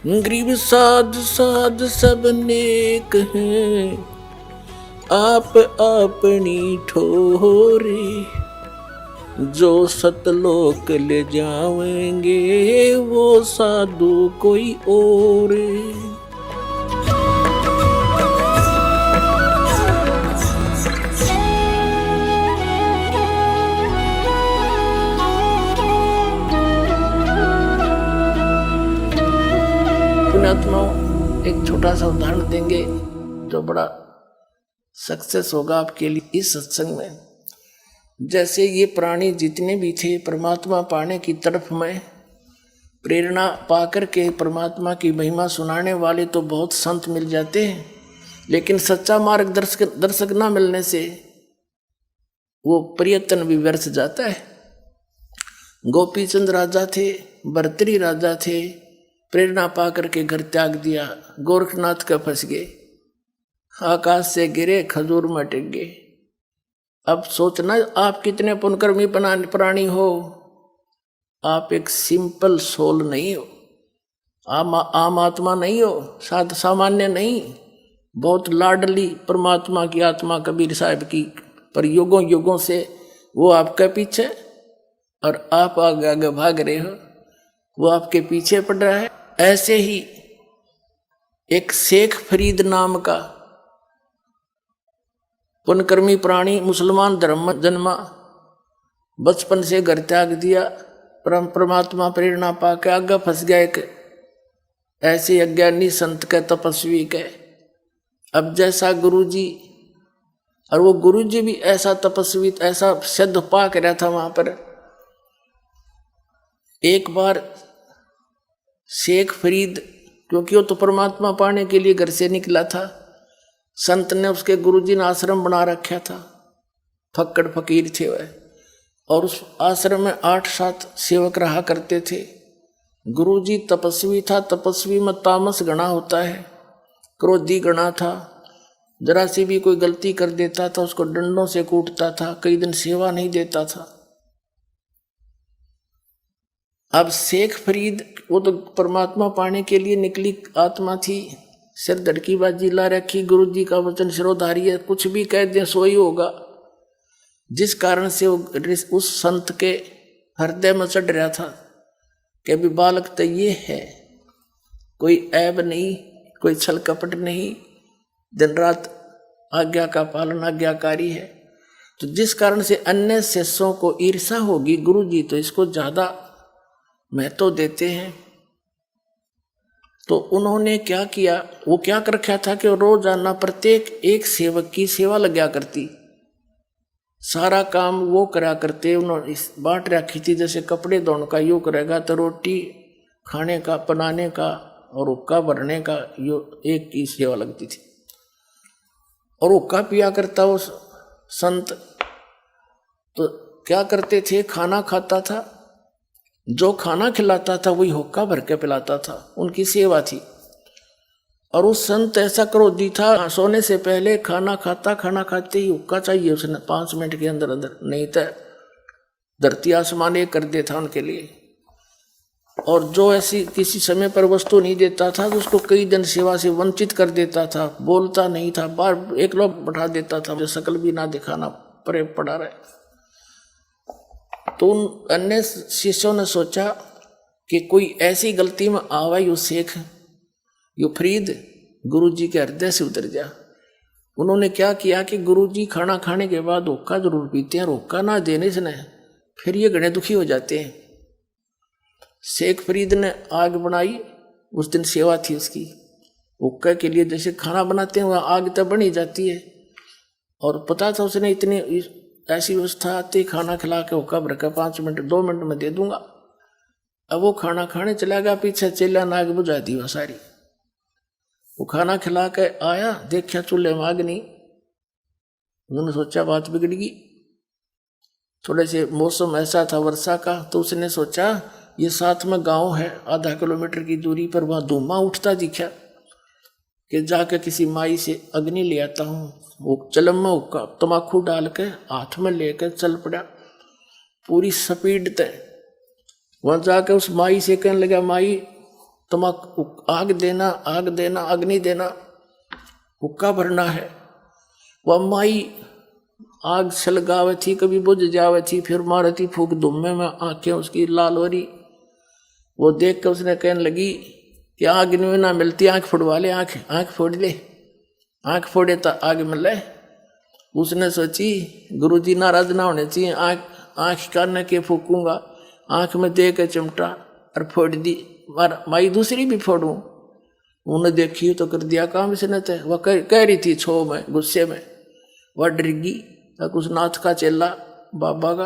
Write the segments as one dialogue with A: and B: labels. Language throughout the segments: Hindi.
A: गरीब साध साध सब नेक हैं, आप अपनी ठोरे, जो सतलोक ले जाएंगे वो साधु कोई और। पुण्यात्माओं, एक छोटा सा उदाहरण देंगे जो बड़ा सक्सेस होगा आपके लिए इस सत्संग में। जैसे ये प्राणी जितने भी थे परमात्मा पाने की तरफ में प्रेरणा पाकर के परमात्मा की महिमा सुनाने वाले तो बहुत संत मिल जाते हैं, लेकिन सच्चा मार्गदर्शक न मिलने से वो प्रयत्न भी व्यर्थ जाता है। गोपीचंद राजा थे, भर्तृहरि राजा थे, प्रेरणा पाकर के घर त्याग दिया, गोरखनाथ का फंस गए, आकाश से गिरे खजूर में टिक गए। अब सोचना आप कितने पुण्यकर्मी प्राणी हो, आप एक सिंपल सोल नहीं हो, आम आत्मा नहीं हो, सामान्य नहीं, बहुत लाडली परमात्मा की आत्मा कबीर साहब की, पर युगों युगों से वो आपके पीछे और आप आगे आगे भाग रहे हो, वो आपके पीछे पड़ रहा है। ऐसे ही एक शेख फरीद नाम का पुण्यकर्मी प्राणी मुसलमान धर्म में जन्मा, बचपन से घर त्याग दिया, परमात्मा प्रेरणा पाके आगे फंस गया एक ऐसे अज्ञानी संत के, तपस्वी के। अब जैसा गुरुजी, और वो गुरुजी भी ऐसा तपस्वी, ऐसा सिद्ध पाक रहा था वहां पर। एक बार शेख फरीद, क्योंकि वो तो परमात्मा पाने के लिए घर से निकला था, संत ने उसके गुरुजी ने आश्रम बना रखा था, फक्कड़ फकीर थे वह, और उस आश्रम में 8-7 सेवक रहा करते थे। गुरुजी तपस्वी था, तपस्वी में तामस गणा होता है, क्रोधी गणा था, जरा सी भी कोई गलती कर देता था उसको डंडों से कूटता था, कई दिन सेवा नहीं देता था। अब शेख फरीद वो तो परमात्मा पाने के लिए निकली आत्मा थी, सिर धड़की बाजी ला रखी, गुरुजी का वचन शिरोधारी है, कुछ भी कह दें सो ही होगा, जिस कारण से वो उस संत के हृदय में चढ़ रहा था कि अभी बालक तो ये है, कोई ऐब नहीं, कोई छल कपट नहीं, दिन रात आज्ञा का पालन आज्ञाकारी है। तो जिस कारण से अन्य शिष्यों को ईर्षा होगी, गुरुजी तो इसको ज्यादा महत्व देते हैं। तो उन्होंने क्या किया, वो क्या कर रखा था कि रोजाना प्रत्येक एक सेवक की सेवा लगा करती, सारा काम वो करा करते। उन्होंने बांट रखी थी, जैसे कपड़े धोने का यो करेगा तो रोटी खाने का, बनाने का और हुक्का भरने का यो एक की सेवा लगती थी। और हुक्का पिया करता वो संत, तो क्या करते थे, खाना खाता था, जो खाना खिलाता था वही हुक्का भर के पिलाता था, उनकी सेवा थी। और उस संत ऐसा क्रोधी था, सोने से पहले खाना खाता, खाना खाते ही हुक्का चाहिए उसने 5 मिनट के अंदर अंदर, नहीं तो धरती आसमान एक कर देता उनके लिए। और जो ऐसी किसी समय पर वस्तु नहीं देता था तो उसको कई दिन सेवा से वंचित कर देता था, बोलता नहीं था, बार एक लोग बैठा देता था, जो शकल भी ना दिखाना परे पड़ा रहे। तो उन अन्य शिष्यों ने सोचा कि कोई ऐसी गलती में आवा यू शेख, यू फरीद गुरुजी के हृदय से उतर जा। उन्होंने क्या किया कि गुरुजी खाना खाने के बाद हुक्का जरूर पीते हैं, हुक्का ना देने से न फिर ये घने दुखी हो जाते हैं। शेख फरीद ने आग बनाई, उस दिन सेवा थी उसकी, हुक्का के लिए जैसे खाना बनाते हैं वह आग तब बन ही जाती है। और पता था उसने इतनी ऐसी व्यवस्था आती, खाना खिला के हुक्का भर के 5 मिनट 2 मिनट में दे दूंगा। अब वो खाना खाने चला गया, पीछे चेला ने आग बुझा दी वह सारी। वो खाना खिला के आया, देखा चूल्हे में आग नहीं, उन्होंने सोचा बात बिगड़ गई। थोड़े से मौसम ऐसा था वर्षा का, तो उसने सोचा ये साथ में गांव है, आधा किलोमीटर की दूरी पर, वहां धुआं उठता दिखा कि जाके किसी माई से अग्नि ले आता हूँ। वो चलम में हुक्का तमाकू डाल के हाथ में लेकर चल पड़ा पूरी स्पीड तय। वहां जाके उस माई से कहने लगा, माई तमक आग देना, अग्नि देना, हुक्का भरना है। वह माई आग सलगावे थी, कभी बुझ जावे थी, फिर मारती फूक धुम्मे में, आंखें उसकी लाल हो रही। वो देख कर उसने कहने लगी कि आग में ना मिलती, आंख फोड़वा ले, आंख फोड़ ले, आंख फोड़े तो आग मिले। उसने सोची गुरुजी नाराज ना होने चाहिए, आंख कान के फूकूंगा, आंख में दे के चिमटा और फोड़ दी। माई दूसरी भी फोड़ूं। उन्हें देखी तो कर दिया काम इसने। तो वह कह रही थी छो में, गुस्से में, वह डरगी तक उस नाथ का चेला बाबा का,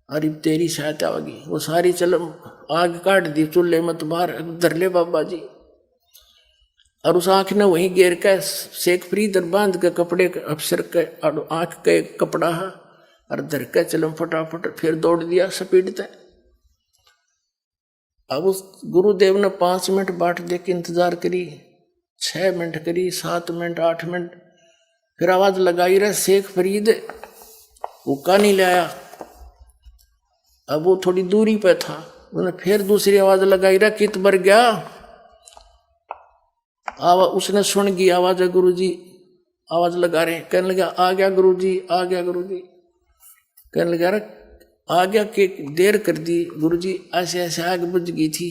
A: अरे तेरी सहायता होगी। वो सारी चलम आग काट दी, चूल्हे मत बाहर धर ले बाबा जी। और उस आंख ने वहीं गिर के शेख फरीद बांध के कपड़े के अफसर के आंख के कपड़ा है और धर के चलम फटाफट फिर दौड़ दिया स्पीड से। अब उस गुरुदेव ने 5 मिनट बाट दे के इंतजार करी, 6 मिनट करी, 7 मिनट, 8 मिनट, फिर आवाज लगाई रहे शेख फरीद, हुक्का नहीं लाया। अब वो थोड़ी दूरी पे था, उन्हें फिर दूसरी आवाज लगाई रहा, कित बर गया। उसने सुन गई आवाज है, गुरुजी आवाज लगा रहे। कहने लगा आ गया गुरुजी, आ गया गुरुजी। कहने लगा रहा आ गया कि देर कर दी गुरुजी, ऐसे ऐसे आग बुझ गई थी,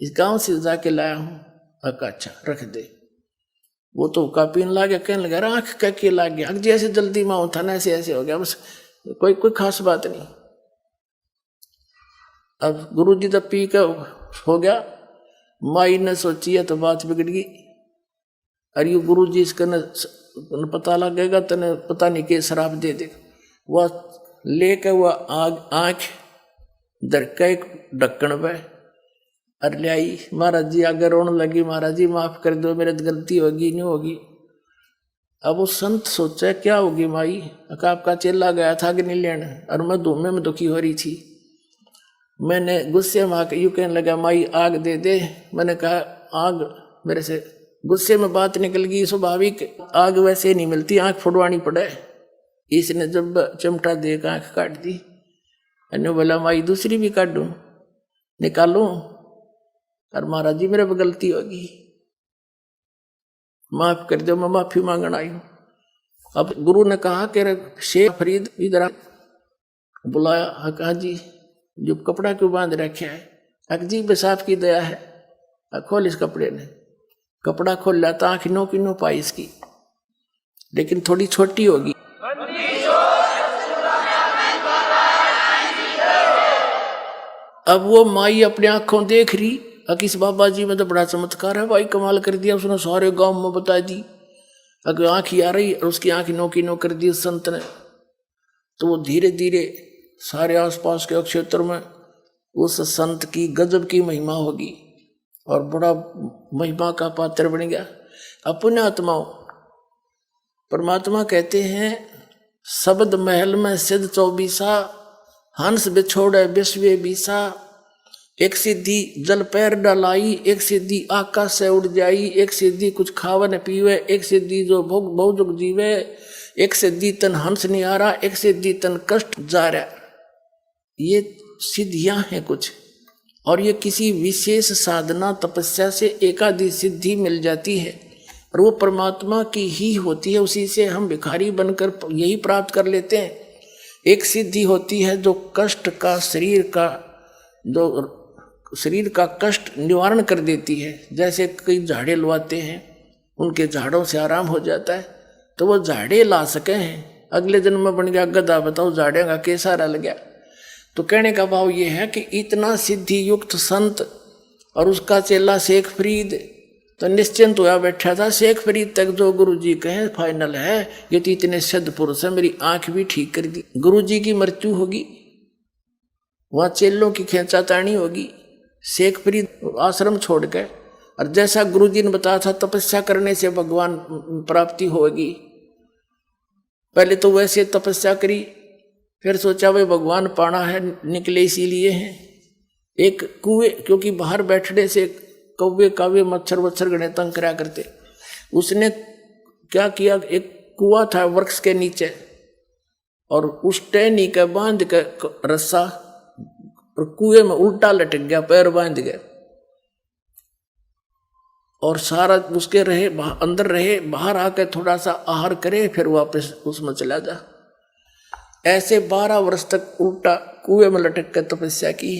A: इस गांव से जाके लाया हूँ। अच्छा रख दे। वो तो हुक्का पीने लग गया। कहने लगा आंख का के लाग गया, जैसे जल्दी माँ था ना ऐसे ऐसे हो गया, बस कोई खास बात नहीं। अब गुरुजी जब पी का हो गया, माई ने सोची है तो बात बिगड़ गई। अरे यू गुरुजी इसका न पता लगेगा तने पता नहीं के शराब दे दे। वह लेकर वह आंख दर का एक ढक्कन पे और ले आई। महाराज जी आगे रोने लगी, महाराज जी माफ कर दो, मेरे गलती होगी नहीं होगी। अब वो संत सोचा क्या होगी माई, आपका चेला गया था कि नहीं लेने, और मैं धूमे में दुखी हो रही थी। मैंने गुस्से में आकर यूं कहने लगा माई आग दे दे। मैंने कहा आग मेरे से गुस्से में बात निकल गई, स्वाभाविक आग वैसे नहीं मिलती, आंख फुड़वानी पड़े। इसने जब चिमटा दे कर आंख काट दी। मैंने बोला माई दूसरी भी काट दूं, निकालूं। और महाराज जी मेरे पर गलती होगी, माफ कर दो, मैं माफी मांगने आई हूं। अब गुरु ने कहा कि शेख फरीद इधर बुलाया। कहा जी जो कपड़ा क्यों बांध रखे है। जी बेसाफ की दया है। खोल इस कपड़े ने, कपड़ा खोल लाता, आंख नो की नो पाई इसकी, लेकिन थोड़ी छोटी होगी। अब वो माई अपने आंखों देख रही, किस बाबा जी में तो बड़ा चमत्कार है भाई, कमाल कर दिया। उसने सारे गांव में बता दी। अगर आंख आ रही और उसकी आंख नो की नो कर दी उस संत ने, तो वो धीरे धीरे सारे आसपास के क्षेत्र में उस संत की गजब की महिमा होगी और बड़ा महिमा का पात्र बन गया। अपने आत्माओं परमात्मा कहते हैं शब्द महल में सिद्ध 24 हंस बिछोड़े विश्व बीसा। एक सिद्धि जल पैर डलाई, एक सिद्धि आकाश से उड़ जाई, एक सिद्धि कुछ खावन पीवे, एक सिद्धि जो भोग भोजुग जीवे, एक सिद्धि तन हंस नहीं आ रहा, एक सिद्धि तन कष्ट जा रहा। ये सिद्धियां हैं कुछ, और ये किसी विशेष साधना तपस्या से एकादि सिद्धि मिल जाती है और वो परमात्मा की ही होती है। उसी से हम भिखारी बनकर यही प्राप्त कर लेते हैं। एक सिद्धि होती है जो कष्ट का शरीर का कष्ट निवारण कर देती है। जैसे कई झाड़े लवाते हैं, उनके झाड़ों से आराम हो जाता है, तो वो झाड़े ला सके हैं। अगले जन्म में बन गया गधा, बताओ झाड़े का कैसा रह गया। तो कहने का भाव ये है कि इतना सिद्धि युक्त संत और उसका चेला शेख फरीद तो निश्चिंत हुआ बैठा था। शेख फरीद तक जो गुरुजी कहे फाइनल है, ये तो इतने सिद्ध पुरुष है, मेरी आंख भी ठीक कर दी। गुरुजी की मृत्यु होगी, वहाँ चेलों की खींचातानी होगी। शेख फरीद आश्रम छोड़ के, और जैसा गुरुजी ने बताया था तपस्या करने से भगवान प्राप्ति होगी। पहले तो वैसे तपस्या करी, फिर सोचा भाई भगवान पाना है, निकले इसीलिए हैं। एक कुएं, क्योंकि बाहर बैठने से कौवे कावे मच्छर वच्छर गणे तंग करा करते, उसने क्या किया, एक कुआं था वृक्ष के नीचे, और उस टहनी के बांध के रस्सा और कुएं में उल्टा लटक गया, पैर बांध गया। और सारा उसके रहे अंदर रहे, बाहर आकर थोड़ा सा आहार करे, फिर वापस उसमें चला जा। ऐसे 12 वर्ष तक उल्टा कुएं में लटक कर तपस्या की।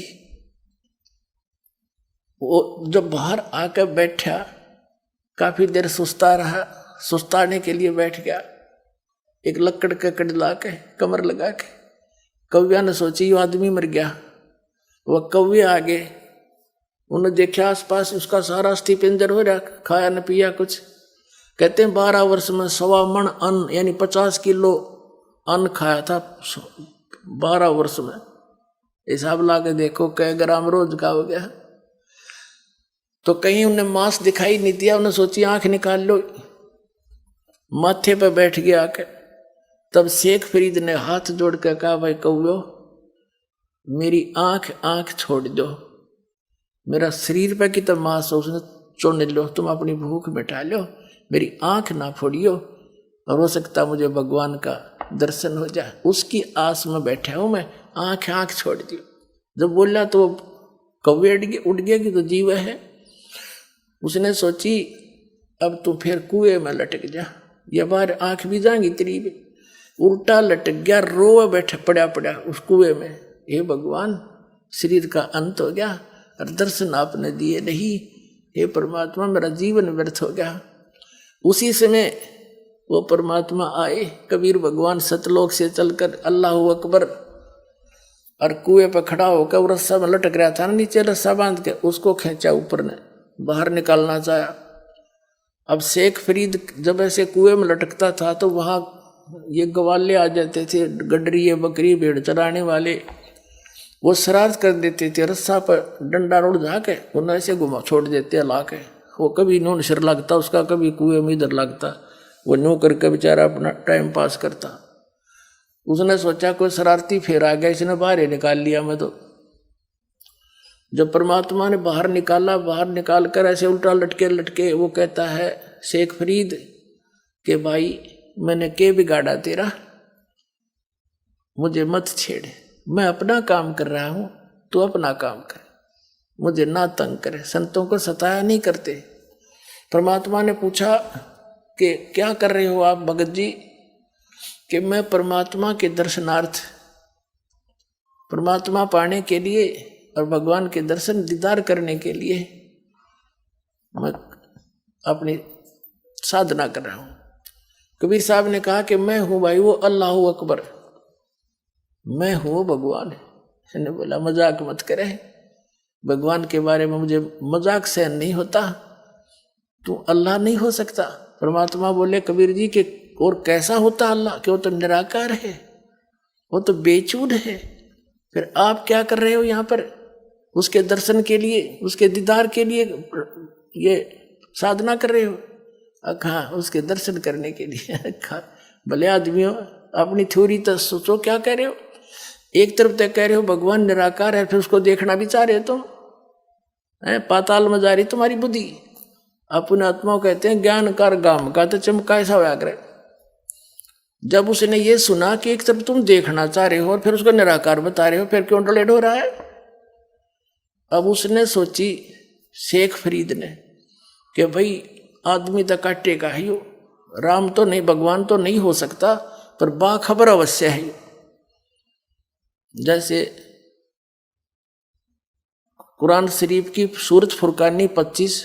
A: वो जब बाहर आकर बैठा, काफी देर सुस्ता रहा, सुस्ताने के लिए बैठ गया, एक लकड़ का कड़ ला के कमर लगा के। कौव्या ने सोची ये आदमी मर गया। वह कौवे आगे, उन्हें देखा आसपास उसका सारा अस्थि पिंजर हो रहा, खाया न पिया कुछ। कहते हैं 12 वर्ष में 1.25 मन अन्न यानी 50 किलो अन्न खाया था 12 वर्ष में। हिसाब ला के देखो कै ग्राम रोज का हो गया। तो कहीं उन्हें मांस दिखाई नहीं दिया, उन्हें सोची आंख निकाल लो, माथे पे बैठ गया आके। तब शेख फरीद ने हाथ जोड़ कर कहा, भाई कौव्यो मेरी आंख छोड़ दो, मेरा शरीर पे की तो मांस उसने चुन लो, तुम अपनी भूख मिटा लो, मेरी आंख ना फोड़ियो, और हो सकता मुझे भगवान का दर्शन हो जाए, उसकी आस में बैठा हूं मैं, आंख छोड़ दियो। जब बोला तो कौवे उड़ गया कि तो जीव है। उसने सोची अब तू फिर कुएं में लटक जा, या बार आंख भी जाएंगी तेरी भी। उल्टा लटक गया, रोए बैठा पड़ा उस कुएं में। हे भगवान, शरीर का अंत हो गया और दर्शन आपने दिए नहीं, हे परमात्मा मेरा जीवन व्यर्थ हो गया। उसी समय वो परमात्मा आए, कबीर भगवान सतलोक से चलकर अल्लाह अकबर, और कुएं पर खड़ा होकर वो रस्सा में लटक रहा था, नीचे रस्सा बांध के उसको खींचा, ऊपर ने बाहर निकालना चाहा। अब शेख फरीद जब ऐसे कुएं में लटकता था तो वहां ये गवाले आ जाते थे, गडरी बकरी भेड़ चराने वाले, वो शरारत कर देते थे, रस्सा पर डंडा रोड जाके उन्हें ऐसे घुमा छोड़ देते हला के। वो कभी नून सिर लगता उसका, कभी कुएं में इधर लगता, वो न्यू करके बेचारा अपना टाइम पास करता। उसने सोचा कोई शरारती फेर आ गया, इसने बाहर ही निकाल लिया मैं तो। जब परमात्मा ने बाहर निकाला, बाहर निकाल कर ऐसे उल्टा लटके वो कहता है शेख फरीद के भाई मैंने के बिगाड़ा तेरा, मुझे मत छेड़, मैं अपना काम कर रहा हूं, तू अपना काम कर, मुझे ना तंग करे। संतों को सताया नहीं करते। परमात्मा ने पूछा कि क्या कर रहे हो आप भगत जी? कि मैं परमात्मा के दर्शनार्थ, परमात्मा पाने के लिए और भगवान के दर्शन दीदार करने के लिए मैं अपनी साधना कर रहा हूं। कबीर साहब ने कहा कि मैं हूं भाई वो अल्लाह अकबर, मैं हूं भगवान। मैंने बोला मजाक मत करे, भगवान के बारे में मुझे मजाक सहन नहीं होता, तू अल्लाह नहीं हो सकता। परमात्मा बोले कबीर जी के और कैसा होता अल्लाह, कि वो तो निराकार है, वो तो बेचूद है, फिर आप क्या कर रहे हो यहाँ पर? उसके दर्शन के लिए, उसके दीदार के लिए ये साधना कर रहे हो? हाँ, उसके दर्शन करने के लिए। भले आदमियों, अपनी थ्योरी तो सोचो क्या कह रहे हो। एक तरफ तक कह रहे हो भगवान निराकार है, फिर उसको देखना भी चाह रहे हो तुम, पाताल में जा रही तुम्हारी बुद्धि। अपने आत्माओं कहते हैं ज्ञान कर गाम का तो चमका ऐसा व्याग्र। जब उसने ये सुना कि एक तरफ तुम देखना चाह रहे हो और फिर उसको निराकार बता रहे हो, फिर क्यों डलेट हो रहा है? अब उसने सोची शेख फरीद ने कि भाई आदमी तो काटेगा है, यो राम तो नहीं, भगवान तो नहीं हो सकता, पर बाखबर अवश्य है। जैसे कुरान शरीफ की सूरत फुरकानी 25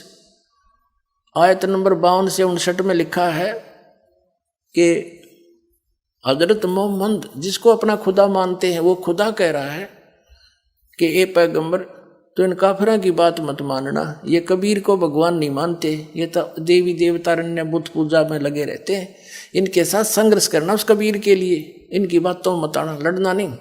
A: आयत नंबर 52 से 59 में लिखा है कि हजरत मोहम्मद जिसको अपना खुदा मानते हैं, वो खुदा कह रहा है कि ए पैगंबर तो इन काफिरों की बात मत मानना, ये कबीर को भगवान नहीं मानते, ये तो देवी देवतारण्य बुत पूजा में लगे रहते हैं, इनके साथ संघर्ष करना उस कबीर के लिए, इनकी बातों मत आना, लड़ना नहीं।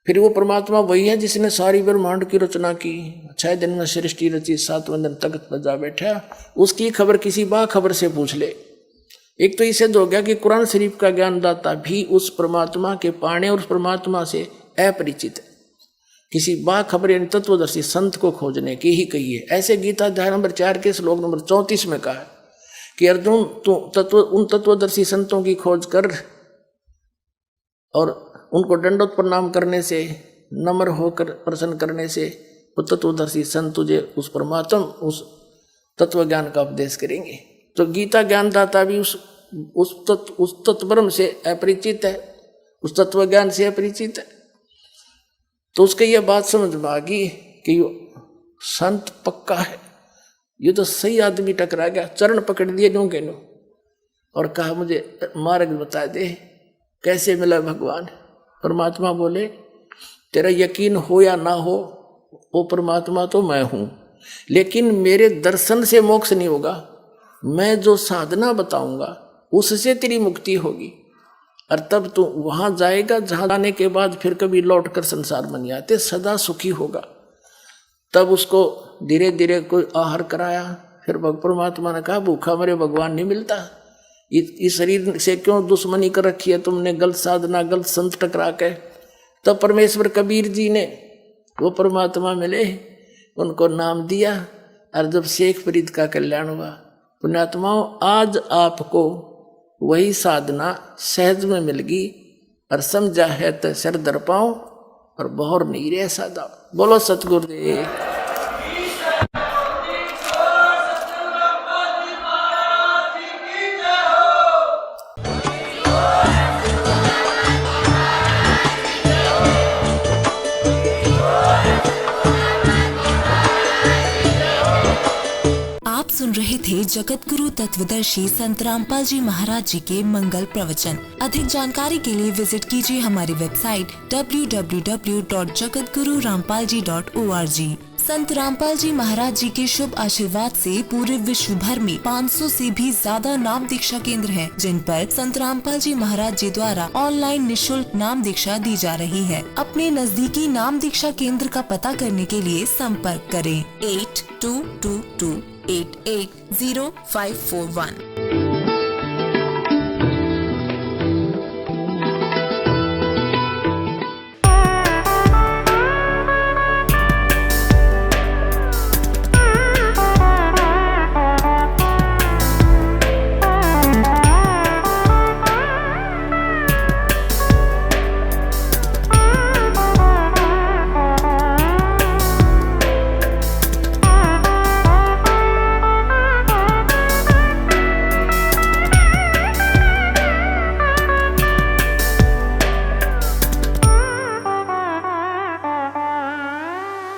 A: फिर वो परमात्मा वही है जिसने सारी ब्रह्मांड की रचना की, 6 दिन में सृष्टि रची, 7वें दिन तख्त पर जा बैठा, उसकी खबर किसी बाखबर से पूछ ले। एक तो इसे हो गया कि कुरान शरीफ का ज्ञानदाता भी उस परमात्मा के पाने और उस परमात्मा से अपरिचित है, किसी बाखबर यानी तत्वदर्शी संत को खोजने की ही कही है। ऐसे गीता अध्याय नंबर 4 के श्लोक नंबर 34 में कहा कि अर्जुन तू उन तत्वदर्शी संतों की खोज कर और उनको दंडोत प्रणाम करने से, नम्र होकर प्रसन्न करने से वो तत्वदर्शी संत तुझे उस परमात्मा, उस तत्व ज्ञान का उपदेश करेंगे। तो गीता ज्ञानदाता भी उस तत्व ब्रह्म से अपरिचित है, उस तत्व ज्ञान से अपरिचित है। तो उसके ये बात समझ में आ गई कि संत पक्का है, ये तो सही आदमी टकरा गया, चरण पकड़ दिए नो के नो और कहा मुझे मार्ग बता दे, कैसे मिला भगवान। परमात्मा बोले तेरा यकीन हो या ना हो, वो परमात्मा तो मैं हूं, लेकिन मेरे दर्शन से मोक्ष नहीं होगा, मैं जो साधना बताऊंगा उससे तेरी मुक्ति होगी। और तब तू वहां जाएगा जहां जाने के बाद फिर कभी लौट कर संसार में नहीं आते, सदा सुखी होगा। तब उसको धीरे धीरे कोई आहार कराया। फिर परमात्मा ने कहा भूखा मेरे भगवान नहीं मिलता, इस शरीर से क्यों दुश्मनी कर रखी है तुमने, गलत साधना गलत संत टकरा के। तब परमेश्वर कबीर जी ने वो परमात्मा मिले, उनको नाम दिया। और जब शेख फरीद का कल्याण हुआ, पुण्यात्माओं आज आपको वही साधना सहज में मिल गई और समझा है तो सिर दर पाओ और बहुर नहीं रहे सादा। बोलो सतगुरुदेव।
B: सुन रहे थे जगत गुरु तत्वदर्शी संत रामपाल जी महाराज जी के मंगल प्रवचन। अधिक जानकारी के लिए विजिट कीजिए हमारी वेबसाइट www.jagatgururampalji.org। संत रामपाल जी महाराज जी के शुभ आशीर्वाद से पूरे विश्व भर में 500 से भी ज्यादा नाम दीक्षा केंद्र हैं, जिन पर संत रामपाल जी महाराज जी द्वारा ऑनलाइन निशुल्क नाम दीक्षा दी जा रही है। अपने नजदीकी नाम दीक्षा केंद्र का पता करने के लिए संपर्क करें 8222880541।